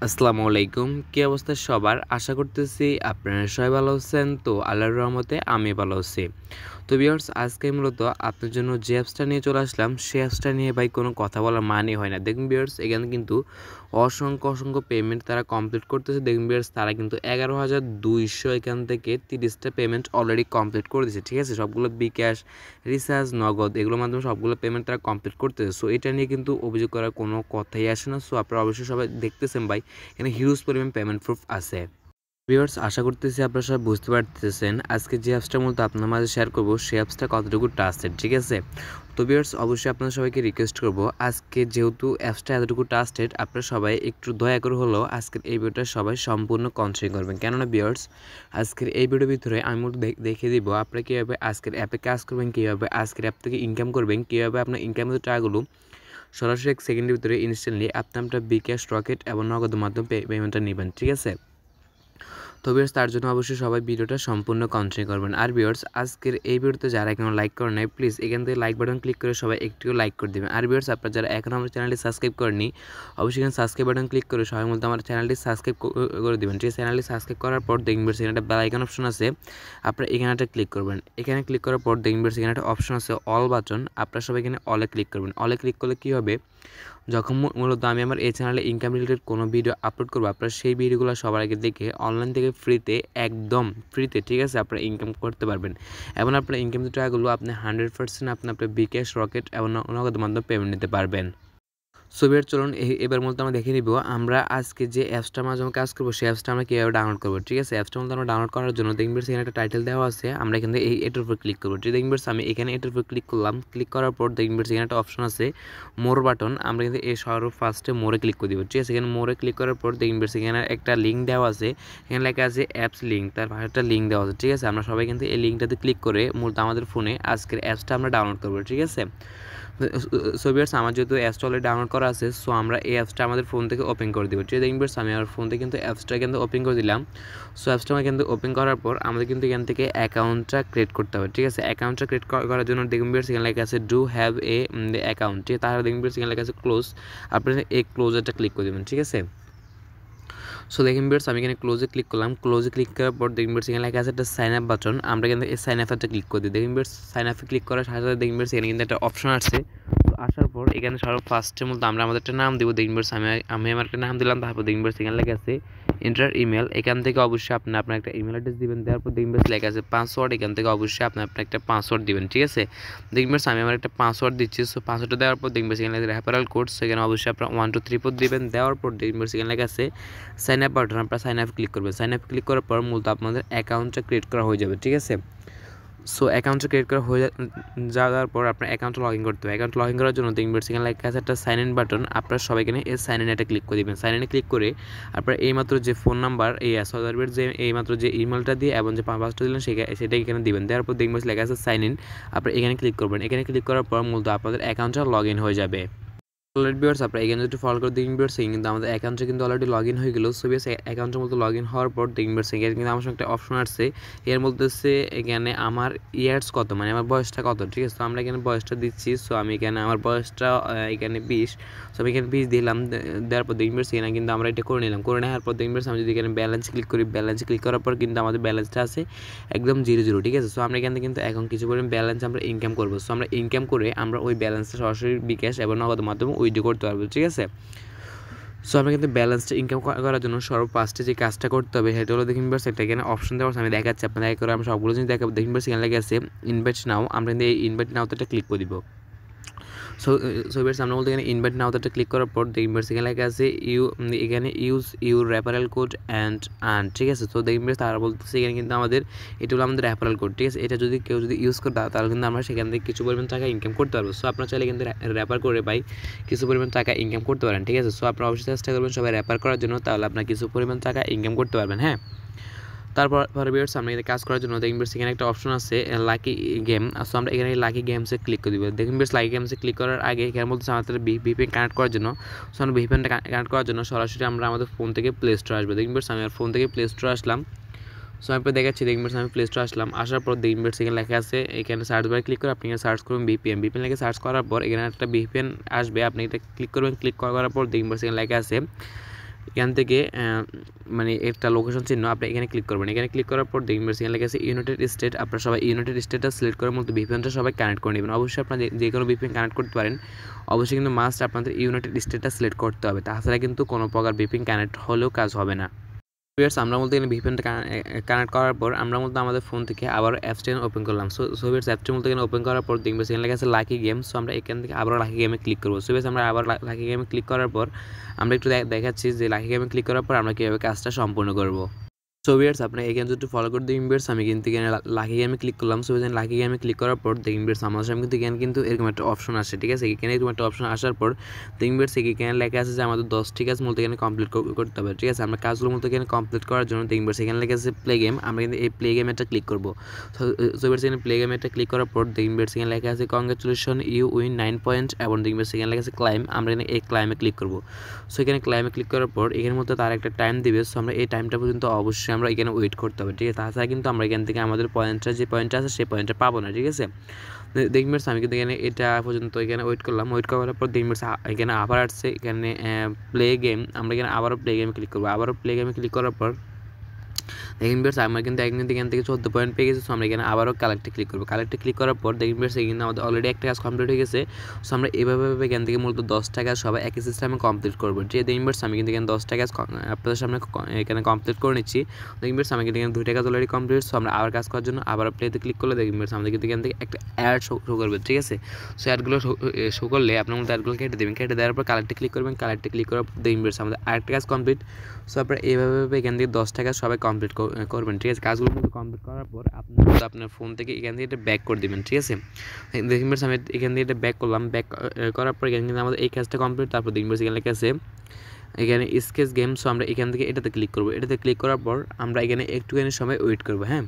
আসসালামু আলাইকুম। কি অবস্থা সবার? আশা করতেছি আপনারা সবাই ভালো আছেন। তো আল্লাহর রহমতে আমি ভালো আছি। তো ভিউয়ার্স, আজকে মূলত আপনার জন্য যে অ্যাপসটা নিয়ে চলে আসলাম, সেই অ্যাপসটা নিয়ে ভাই কোনো কথা বলার মানে হয় না। দেখুন ভিউয়ার্স, এখানে কিন্তু অসংখ্য পেমেন্ট তারা কমপ্লিট করতেছে। দেখুন ভিউয়ার্স, তারা কিন্তু 11,200 এখান থেকে 30টা পেমেন্ট অলরেডি কমপ্লিট করে দিয়েছে। ঠিক আছে? সবগুলো বিকাশ, রিচার্জ, নগদ এগুলোর মাধ্যমে সবগুলো পেমেন্ট তারা কমপ্লিট করতেছে। সো এটা নিয়ে কিন্তু অভিযোগ করার কোনো কথাই আসে না। সো আপনারা অবশ্যই সবাই দেখতেছেন ভাই, এখানে হিউজ পরিমাণ পেমেন্ট প্রুফ আছে। ভিউয়ার্স, আশা করতেছি আপনারা সবাই বুঝতে পারতেছেন আজকে যে অ্যাপসটা মূলত আপনার মাঝে শেয়ার করবো সেই অ্যাপসটা কতটুকু ট্রাস্টেড। ঠিক আছে? তো ভিউয়ার্স, অবশ্যই আপনাদের সবাইকে রিকোয়েস্ট করবো, আজকে যেহেতু অ্যাপসটা এতটুকু ট্রাস্টেড, আপনারা সবাই একটু দয়া করে হলেও আজকের এই ভিডিওটা সবাই সম্পূর্ণ কন্টিনিউ করবেন। কেননা ভিউয়ার্স, আজকের এই ভিডিওর ভিতরে আমি মূলত দেখিয়ে দিব আপনারা কীভাবে আজকের অ্যাপে কাজ করবেন, কীভাবে আজকের অ্যাপ থেকে ইনকাম করবেন, কীভাবে আপনার ইনকামের টাকাগুলো সরাসরি 1 সেকেন্ডের ভিতরে ইনস্ট্যান্টলি আপনার বিকাশ, রকেট এবং নগদের মাধ্যমে পেমেন্টটা নেবেন। ঠিক আছে? তো ভিউয়ার্স, তার জন্য অবশ্যই সবাই ভিডিওটা সম্পূর্ণ কন্টিনিউ করবেন। আর ভিউয়ার্স, আজকের এই ভিডিওতে যারা এখনো লাইক করেন নাই, প্লিজ এখান থেকে লাইক বাটন ক্লিক করে সবাই একটু লাইক করে দেবেন। আর ভিউয়ার্স, আপনারা যারা এখনো আমার চ্যানেলটি সাবস্ক্রাইব করেননি, অবশ্যই এখানে সাবস্ক্রাইব বাটন ক্লিক করে সবাই মূলত আমার চ্যানেলটি সাবস্ক্রাইব করে দেবেন। ঠিক আছে? চ্যানেলটি সাবস্ক্রাইব করার পর দেখবেন এখানে একটা বেল আইকন অপশন আছে, আপনারা এখানে একটা ক্লিক করবেন। এখানে ক্লিক করার পর দেখবেন এখানে একটা অপশন আছে অল বাটন, আপনারা সবাই এখানে অলে ক্লিক করবেন। অলে ক্লিক করলে কী হবে, যখন মূলত আমি আমার এই চ্যানেলে ইনকাম রিলেটেড কোনো ভিডিও আপলোড করবো, আপনারা সেই ভিডিওগুলো সবার আগে দেখে অনলাইন থেকে ফ্রিতে, একদম ফ্রিতে, ঠিক আছে, আপনারা ইনকাম করতে পারবেন। এবং আপনার ইনকাম টাকাগুলো আপনি 100% আপনার বিকাশ, রকেট এবং নগদ মাধ্যমে পেমেন্ট নিতে পারবেন। সো ভিউয়ার্স, চলুন এবার মূলত আমরা দেখে নিব আমরা আজকে যে অ্যাপসটার মাধ্যমে কাজ করবো সেই অ্যাপসটা আমরা কীভাবে ডাউনলোড করবো। ঠিক আছে? অ্যাপসটা মূলত আমরা ডাউনলোড করার জন্য দেখবেন এখানে একটা টাইটেল দেওয়া আছে, আমরা এখান থেকে এটার উপর ক্লিক করবো। ঠিক দেখবেন আমি এখানে এটার উপর ক্লিক করলাম। ক্লিক করার পর দেখবেন এখানে একটা অপশন আছে মোর বাটন, আমরা কিন্তু এই ফার্স্টে মোরে ক্লিক করে দিব। ঠিক আছে? এখানে মোরে ক্লিক করার পর দেখবেন এখানে একটা লিঙ্ক দেওয়া আছে, এখানে লেখা আছে অ্যাপস লিঙ্ক, তার পাশে একটা লিঙ্ক দেওয়া আছে। ঠিক আছে? আমরা সবাই কিন্তু এই লিঙ্কটাতে ক্লিক করে মূলত আমাদের ফোনে আজকের অ্যাপসটা আমরা ডাউনলোড করবো। ঠিক আছে? সো ভিউয়ার্স, আমার যেহেতু অ্যাপসটা অলরেডি ডাউনলোড করা আছে, সো আমরা এই অ্যাপসটা আমাদের ফোন থেকে ওপেন করে দেবো। ঠিক আছে? ভিউয়ার্স, আমি আমার ফোন থেকে কিন্তু অ্যাপসটা কিন্তু ওপেন করে দিলাম। সো অ্যাপসটা আমরা কিন্তু ওপেন করার পর আমাদের কিন্তু এখান থেকে অ্যাকাউন্টটা ক্রিয়েট করতে হবে। ঠিক আছে? অ্যাকাউন্টটা ক্রিয়েট করার জন্য দেখুন ভিউয়ার্স, এখানে লেখা আছে ডু হ্যাভ এ অ্যাকাউন্ট। ঠিক আছে? তাহলে দেখুন ভিউয়ার্স, এখানে লেখা আছে ক্লোজ, আপনারা এই ক্লোজারটা ক্লিক করে দেবেন। ঠিক আছে? সো দেখুন ভিউয়ার্স, আমি এখানে ক্লোজে ক্লিক করলাম। ক্লোজে ক্লিক করার পর দেখুন ভিউয়ার্স, এখানে লেখা আছে একটা সাইন আপ বাটন, আমরা কিন্তু এই সাইন আপটা ক্লিক করে দিই। দেখুন ভিউয়ার্স, সাইন আপে ক্লিক করার সাথে সাথে দেখুন ভিউয়ার্স, এখানে কিন্তু একটা অপশন আছে। আসার পর এখানে ফার্স্টের মধ্যে আমরা আমাদের একটা নাম দেবো। দেখুন ভিউয়ার্স, আমি আমার একটা নাম দিলাম। তারপর দেখুন ভিউয়ার্স, এখানে লেখা আছে এন্টার ইমেল, এখান থেকে অবশ্যই আপনি আপনার একটা ইমেল অ্যাড্রেস দিবেন। দেওয়ার পর দেখুন ভিউয়ার্স লেখা আছে পাসওয়ার্ড, এখান থেকে অবশ্যই আপনি আপনার একটা পাসওয়ার্ড দিবেন। ঠিক আছে? দেখুন ভিউয়ার্স, আমি আমার একটা পাসওয়ার্ড দিচ্ছি। সো পাসওয়ার্ডটা দেওয়ার পর দেখুন ভিউয়ার্স, এখানে রেফারেল কোড, সেখানে অবশ্যই আপনার 1 2 3 4 দিবেন। দেওয়ার পর দেখুন ভিউয়ার্স, এখানে লেখা আছে সাইন আপ বাটন, আপনারা সাইন আপ ক্লিক করবেন। সাইন আপ ক্লিক করার পর মূলত আপনাদের অ্যাকাউন্টটা ক্রিয়েট করা হয়ে যাবে। ঠিক আছে? সো অ্যাকাউন্টটা ক্রিয়েট করা হয়ে যাওয়ার পর আপনার অ্যাকাউন্টটা লগ ইন করতে হবে। অ্যাকাউন্ট লগ ইন করার জন্য দেখবেন সেখানে লেখা আছে একটা সাইন ইন বাটন, আপনারা সবাই এখানে এই সাইন ইন এটা ক্লিক করে দেবেন। সাইন ইনে ক্লিক করে আপনার এইমাত্র যে ফোন নাম্বার, এই সদারবের যে এইমাত্র যে ইমেলটা দিয়ে এবং যে পাসওয়ার্ডটা দিলেন সেটা এখানে দিবেন। দেওয়ার পর দেখবেন লেখা আছে সাইন ইন, আপনারা এখানে ক্লিক করবেন। এখানে ক্লিক করার পর মূলত আপনাদের অ্যাকাউন্টটা লগ ইন হয়ে যাবে। অলরেডি ভিউয়ার্স, আপনারা এখানে যদি ফলো করে দেখবেন ভিউয়ার্স, কিন্তু আমাদের অ্যাকাউন্টে কিন্তু অলরেডি লগ ইন হয়ে গেল। সো ভিউয়ার্স, অ্যাকাউন্টের মধ্যে লগ ইন হওয়ার পর দেখবেন ভিউয়ার্স, এখানে কিন্তু আমার সঙ্গে একটা অপশন আসছে, এর মধ্যে হচ্ছে এখানে আমার ইয়ার্স কত, মানে আমার বয়সটা কত। ঠিক আছে? তো আমরা এখানে বয়সটা দিচ্ছি। সো আমি এখানে আমার বয়সটা এখানে 20, সো আমি এখানে 20 দিলাম। দেওয়ার পর দেখবেন ভিউয়ার্স, এখানে কিন্তু আমরা এটা করে নিলাম। করে নেওয়ার পর দেখবেন ভিউয়ার্স, আমি যদি এখানে ব্যালেন্স ক্লিক করি, ব্যালেন্স ক্লিক করার পর কিন্তু আমাদের ব্যালেন্সটা আছে একদম 0 ঠিক আছে? সো আমরা এখান থেকে কিন্তু এখন কিছু পরিমাণ ব্যালেন্স আমরা ইনকাম করবো। সো আমরা ইনকাম করে আমরা ওই ব্যালেন্সটা সরাসরি বিকাশ এবং নগদের মাধ্যমে উইথড্র করতে পারবো। ঠিক আছে? সো আমরা কিন্তু ব্যালেন্সটা ইনকাম করার জন্য ফার্স্টে যে কাজটা করতে হবে সেটা হলো দেখুন ভিউয়ার্স, একটা এখানে অপশন দেওয়া আছে, আমি দেখাচ্ছি আপনাদের এক করে, আমি সবগুলো জিনিস দেখাবো। দেখুন ভিউয়ার্স, এখানে লেখা আছে ইনভাইট নাও, আমরা কিন্তু এই ইনভাইট নাওতে একটা ক্লিক করে দিব। সো ভিউয়ার্স, আমরা বলতে এখানে ইনভাইট নাওতে একটা ক্লিক করার পর দেখুন ভিউয়ার্স, এখানে লেখা আছে এখানে use your referral code and earn. ঠিক আছে? তো দেখুন ভিউয়ার্স, তারা বলতেছে এখানে কিন্তু আমাদের এটা হলো আমাদের রেফারেল কোড। ঠিক আছে? এটা যদি কেউ ইউজ করে তাহলে কিন্তু আমরা সেখান থেকে কিছু পরিমাণ টাকা ইনকাম করতে পারবো। সো আপনারা চাইলে কিন্তু রেফার করে পাই কিছু পরিমাণ টাকা ইনকাম করতে পারেন। ঠিক আছে? সো আপনারা অবশ্যই চেষ্টা করবেন সবাই রেফার করার জন্য, তাহলে আপনার কিছু পরিমাণ টাকা ইনকাম করতে পারবেন। হ্যাঁ, তারপর ভিউয়ার্স, আমরা এখানে কাজ করার জন্য দেখুন ভিউয়ার্স, এখানে একটা অপশন আছে লাকি গেম। সো আমরা এখানে লাকি গেমসে ক্লিক করে দিব। দেখুন ভিউয়ার্স, লাকি গেমসে ক্লিক করার আগে এখানে বলতে আমাদের ভিপিএন কানেক্ট করার জন্য। সো আমরা ভিপিএনটা কানেক্ট করার জন্য সরাসরি আমরা আমাদের ফোন থেকে প্লে স্টোরে আসবো। দেখুন ভিউয়ার্স, আমি আমার ফোন থেকে প্লে স্টোরে আসলাম। সো আমি দেখাচ্ছি, দেখুন ভিউয়ার্স, আমি প্লে স্টোরে আসলাম। আসার পর দেখুন ভিউয়ার্স, এখানে লেখা আছে, এখানে সার্চ বারে ক্লিক করে আপনি এখানে সার্চ করুন ভিপিএন। ভিপিএন লেখে সার্চ করার পর এখানে একটা ভিপিএন আসবে, আপনি এটা ক্লিক করবেন। ক্লিক করার পর দেখুন ভিউয়ার্স, এখানে লেখা আছে এখান থেকে মানে একটা লোকেশন চিহ্ন আপনি এখানে ক্লিক করবেন। এখানে ক্লিক করার পর দেখবেন সেখানে লেখা আছে ইউনাইটেড স্টেট। আপনারা সবাই ইউনাইটেড স্টেটটা সিলেক্ট করার মতো ভিপিএনটা সবাই কানেক্ট করে নেবেন। অবশ্যই আপনারা যে কোনো ভিপিএন কানেক্ট করতে পারেন, অবশ্যই কিন্তু মাস্ট আপনাদের ইউনাইটেড স্টেটটা সিলেক্ট করতে হবে, তাছাড়া কিন্তু কোনো প্রকার ভিপিএন কানেক্ট হলেও কাজ হবে না। আমরা মূলত এখানে ভিপিএনটা কানেক্ট করার পর আমরা মূলত আমাদের ফোন থেকে আবার অ্যাপসটা ওপেন করলাম। সো অ্যাপসটা মূলত এখানে ওপেন করার পর দেখবেন সেখানে লেখা আছে লাকি গেম। সো আমরা এখান থেকে আবার লাকি গেমে ক্লিক করবো। সো আমরা আবার লাকি গেমে ক্লিক করার পর আমরা একটু দেখাচ্ছি যে লাকি গেমে ক্লিক করার পর আমরা কীভাবে কাজটা সম্পূর্ণ করবো। সো ভিউয়ার্স আপনি এখানে যদি ফলো করে দিন ভিউয়ার্স, আমি কিন্তু এখানে লাকি গেমে ক্লিক করলাম। সো এখানে লাকি গেমে ক্লিক করার পর দেখুন ভিউয়ার্স আমার সামনে কিন্তু এখানে কিন্তু এরকম একটা অপশন আসে, ঠিক আছে। এখানে এরকম একটা অপশন আসার পর দেখুন ভিউয়ার্স এখানে লেখা আছে যে আমাদের 10টি কাজ মূলত এখানে কমপ্লিট করতে হবে, ঠিক আছে। আমরা কাজগুলো মূলত এখানে কমপ্লিট করার জন্য দেখুন ভিউয়ার্স এখানে লেখা আছে প্লে গেম। আমরা কিন্তু এই প্লে গেমে একটা ক্লিক করবো। সো ভিউয়ার্স এখানে প্লে গেমে একটা ক্লিক করার পর দেখুন ভিউয়ার্স এখানে লেখা আছে কংগ্রাচুলেশন ইউ উইন 9 পয়েন্ট, এবং দেখুন ভিউয়ার্স এখানে লেখা আছে ক্লাইম। আমরা এখানে এই ক্লাইমে ক্লিক করবো। সো এখানে ক্লাইমে ক্লিক করার পর এখানের মধ্যে তার একটা টাইম দিবে। সো আমরা এই টাইমটা পর্যন্ত অবশ্যই আমরা এখানে ওয়েট করতে হবে, ঠিক আছে। তাছাড়া কিন্তু আমরা এখান থেকে আমাদের যে পয়েন্টটা আছে সেই পয়েন্টটা পাবো না, ঠিক আছে। দেখবেন আমি কিন্তু এখানে এটা পর্যন্ত এখানে ওয়েট করলাম। ওয়েট করার পর দেখবেন এখানে আবার আসছে এখানে প্লে গেম। আমরা এখানে আবারও প্লে গেমে ক্লিক করবো। আবারও প্লে গেমে ক্লিক করার পর দেখুন ভিউয়ার্স আমরা কিন্তু এখান থেকে 14 পয়েন্ট পেয়ে গেছি। সো আমরা এখানে আবারও কালেক্টে ক্লিক করবো। কালেক্টে ক্লিক করার পর দেখুন ভিউয়ার্স কিন্তু আমাদের অলরেডি একটা কাজ কমপ্লিট হয়ে গেছে। সো আমরা এভাবে এখান থেকে মূলত 10টা কাজ সবাই একই সিস্টেমে কমপ্লিট করবো। যে দেখুন ভিউয়ার্স আমি কিন্তু এখানে 10টা কাজ আপনাদের সামনে এখানে কমপ্লিট করে নিচ্ছি। দেখুন ভিউয়ার্স আমি কিন্তু এখানে 2টা কাজ অলরেডি কমপ্লিট। সো আমরা আবার কাজ করার জন্য আবার প্লেতে ক্লিক করলে দেখুন ভিউয়ার্স আমাদের কিন্তু এখান থেকে একটা অ্যাড শো করবে, ঠিক আছে। সো অ্যাডগুলো শো করলে আপনার মধ্যে অ্যাডগুলো কেটে দেবেন। কেটে দেওয়ার পর কালেক্টে ক্লিক করবেন। কালেক্টে ক্লিক করার পর দেখুন ভিউয়ার্স আমাদের আরেকটা কাজ কমপ্লিট। সো আপনারা এইভাবে এখান থেকে 10টা কাজ সবাই কমপ্লিট করবেন, ঠিক আছে। কাজগুলো কমপ্লিট করার পর আপনার ফোন থেকে এখান থেকে এটা ব্যাক করে দেবেন, ঠিক আছে। দেখুন আমি এখান থেকে এটা ব্যাক করলাম। ব্যাক করার পর এখানে কিন্তু আমাদের এই কাজটা কমপ্লিট। তারপর দেখুন এখানে লেখা আছে এখানে স্কেচ গেম। সো আমরা এখান থেকে এটাতে ক্লিক করবো। এটাতে ক্লিক করার পর আমরা এখানে একটুখানি সময় ওয়েট করবো, হ্যাঁ।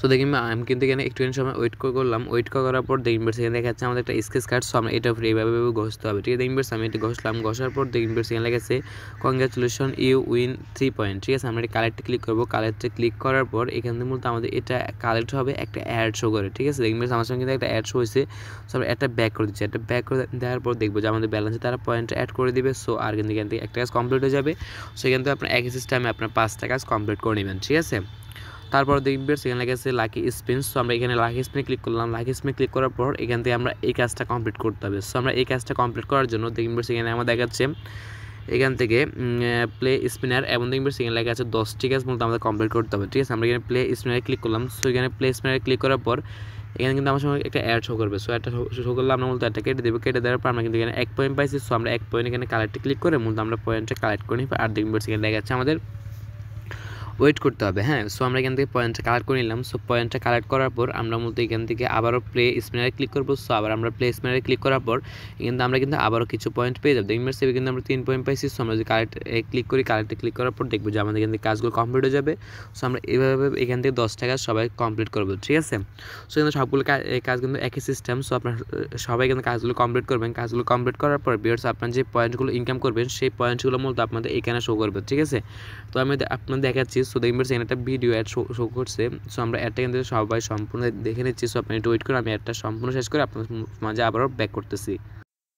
সো দেখুন আমি কিন্তু এখানে একটুখানি সময় ওয়েট করলাম। ওয়েট করার পর দেখুন এখানে দেখা যাচ্ছে আমাদের একটা স্কেচ কার্ড। সো আমরা এটা এইভাবে ঘষতে হবে, ঠিক আছে। দেখুন আমি এটা ঘষলাম। ঘষার পর দেখুন এখানে লেখা আছে কংগ্রাচুলেশন ইউ উইন 3 পয়েন্ট, ঠিক আছে। আমরা এটা কালেক্টে ক্লিক করবো। কালেক্টে ক্লিক করার পর এখান থেকে মূলত আমাদের এটা কালেক্ট হবে একটা অ্যাড শো করে, ঠিক আছে। দেখুন আমার সঙ্গে কিন্তু একটা অ্যাড শো হয়েছে। সো আমরা একটা ব্যাক করে দিচ্ছি। একটা ব্যাক করে দেওয়ার পর দেখবো যে আমাদের ব্যালেন্সে তারা পয়েন্ট অ্যাড করে দিবে। সো আর কিন্তু এখান থেকে একটা কাজ কমপ্লিট হয়ে যাবে। সো এখান থেকে আপনার একই সিস্টেমে আপনার 5টা কাজ কমপ্লিট করে নেবেন, ঠিক আছে। তারপর দেখবেন সেখানে লেখা আছে লাকি স্পিন। সো আমরা এখানে লাকি স্পিনে ক্লিক করলাম। লাকি স্পিনে ক্লিক করার পর এখান থেকে আমরা এই কাজটা কমপ্লিট করতে হবে। সো আমরা এই কাজটা কমপ্লিট করার জন্য দেখবেন সেখানে আমার দেখাচ্ছে এখান থেকে প্লে স্পিনার, এবং দেখবেন সেখানে লেখা আছে 10টি কাজ মূলত আমাদের কমপ্লিট করতে হবে, ঠিক আছে। আমরা এখানে প্লে স্পিনারে ক্লিক করলাম। সো এখানে প্লে স্পিনারে ক্লিক করার পর এখানে কিন্তু আমার সঙ্গে একটা অ্যাড শো করবে। সো একটা শো করলে আমরা মূলত একটা কেটে দেবো। কেটে দেওয়ার পর আমরা কিন্তু এখানে 1 পয়েন্ট পাইছি। সো আমরা 1 পয়েন্ট এখানে কালেক্টে ক্লিক করে মূলত আমরা পয়েন্টটা কালেক্ট করে নিই। আর দেখবেন সেখানে লেখা আছে আমাদের ওয়েট করতে হবে, হ্যাঁ। সো আমরা এখান থেকে পয়েন্টটা কালেক্ট করে নিলাম। সো পয়েন্টটা কালেক্ট করার পর আমরা মূলত এখান থেকে আবারও প্লে স্পিনারে ক্লিক করবো। সো আবার আমরা প্লে স্পিনারে ক্লিক করার পর কিন্তু আমরা কিন্তু আবারও কিছু পয়েন্ট পেয়ে যাবো। দেখবেন সেভে কিন্তু আমরা 3 পয়েন্ট পাইছি। সো আমরা যদি ক্লিক করি, কালেক্টে ক্লিক করার পর দেখবো যে আমাদের এখান থেকে কাজগুলো কমপ্লিট হয়ে যাবে। সো আমরা এইভাবে এখান থেকে 10টা কাজ সবাই কমপ্লিট করবো, ঠিক আছে। সো কিন্তু সবগুলো কাজ কিন্তু একই সিস্টেম। সো আপনার সবাই কিন্তু কাজগুলো কমপ্লিট করবেন। কাজগুলো কমপ্লিট করার পর ভিউয়ার্স আপনার যে পয়েন্টগুলো ইনকাম করবেন সেই পয়েন্টগুলো মূলত আপনাদের এখানে শো করবে, ঠিক আছে। তো আমি আপনাদের দেখাচ্ছি। সো দেখবেন সেখানে একটা ভিডিও অ্যাড শো করছে। সো আমরা অ্যাডটা কিন্তু সবাই সম্পূর্ণ দেখে নিচ্ছি। সো আপনি একটু ওয়েট করে আমি অ্যাডটা সম্পূর্ণ শেষ করে আপনার মাঝে আবারও ব্যাক করতেছি।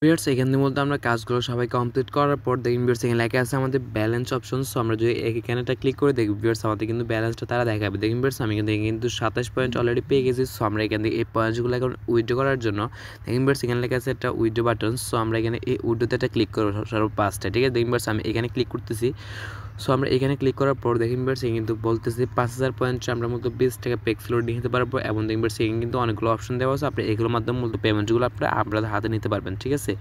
ভিউয়ার্স এখান থেকে মূলত আমরা কাজগুলো সবাই কমপ্লিট করার পর দেখুন ভিউয়ার্স এখানে লেখা আছে আমাদের ব্যালেন্স অপশন। সো আমরা যদি এখানেটা ক্লিক করে দেখি ভিউয়ার্স আমাদের কিন্তু ব্যালেন্সটা তারা দেখাবে। দেখুন ভিউয়ার্স আমি কিন্তু 27 পয়েন্ট অলরেডি পেয়ে গেছি। সো আমরা এখান থেকে এই পয়েন্টসগুলো এখন উইথড্র করার জন্য দেখুন ভিউয়ার্স এখানে লেখা আছে একটা উইথড্র বাটন। সো আমরা এখানে এই উইথড্রোতে একটা ক্লিক করবো সর্ব 5টা, ঠিক আছে। দেখুন ভিউয়ার্স আমি এখানে ক্লিক করতেছি। সো আমরা এখানে ক্লিক করার পর দেখুন ভিউয়ার্স কিন্তু বলতেছি 5000 পয়েন্ট আমরা মূলত 20 টাকা পেক্সেল নিয়ে নিতে পারবো, এবং দেখুন ভিউয়ার্স কিন্তু অনেকগুলো অপশন দেওয়া আছে। আপনি এগুলোর মাধ্যমে মূলত পেমেন্টগুলো আপনারা হাতে নিতে পারবেন, ঠিক আছে।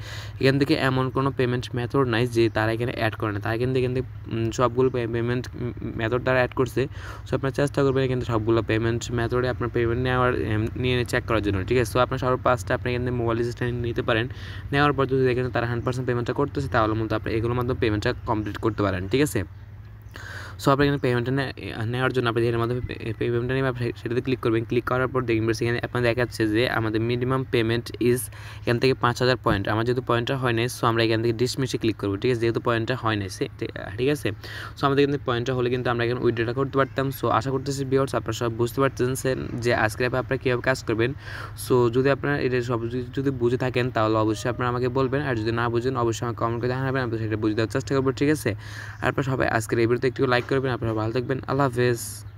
এখান থেকে এমন কোনো পেমেন্ট মেথড নাই যে তারা এখানে অ্যাড করে না। তারা কিন্তু এখান থেকে সবগুলো পেমেন্ট মেথড তারা অ্যাড করছে। সো আপনার চেষ্টা করবেন কিন্তু সবগুলো পেমেন্ট মেথডে আপনার পেমেন্ট নিয়ে চেক করার জন্য, ঠিক আছে। সো আপনার সর্ব 5টা আপনি এখান থেকে মোবাইল রেজিস্ট্রেশন নিতে পারেন। নেওয়ার পর যদি দেখেন তারা 100% পেমেন্টটা করতেছে তাহলে মূলত আপনি এগুলোর মাধ্যমে পেমেন্টটা কমপ্লিট করতে পারেন, ঠিক আছে। সো আপনি এখানে পেমেন্টটা নেওয়ার জন্য আপনি যেখানে মধ্যে পেমেন্টটা নেবেন সেটাতে ক্লিক করবেন। ক্লিক করার পর দেখবেন সেখানে আপনার দেখাচ্ছে যে আমাদের মিনিমাম পেমেন্ট ইজ এখান থেকে 5000 পয়েন্ট। আমার যেহেতু পয়েন্টটা হয় নাই, সো আমরা এখান থেকে ডিসমিসে ক্লিক করবো, ঠিক আছে, যেহেতু পয়েন্টটা হয় নাই, ঠিক আছে। সো আমাদের কিন্তু পয়েন্টটা হলে কিন্তু আমরা এখানে উইথড্রটা করতে পারতাম। সো আশা করতেছি ভিউয়ার্স আপনারা সব বুঝতে পারতেছেন যে আজকের অ্যাপে আপনারা কীভাবে কাজ করবেন। সো যদি আপনারা এটা সব যদি বুঝে থাকেন তাহলে অবশ্যই আপনারা আমাকে বলবেন, আর যদি না বুঝেন অবশ্যই আমাকে কমেন্ট করে জানাবেন, আমি সেটা বুঝে দেওয়ার চেষ্টা করবো, ঠিক আছে। আর আপনারা সবাই আজকের এই ভিডিওতে একটু লাইক করবেন। আপনারা ভালো থাকবেন, আল্লাহ হাফেজ।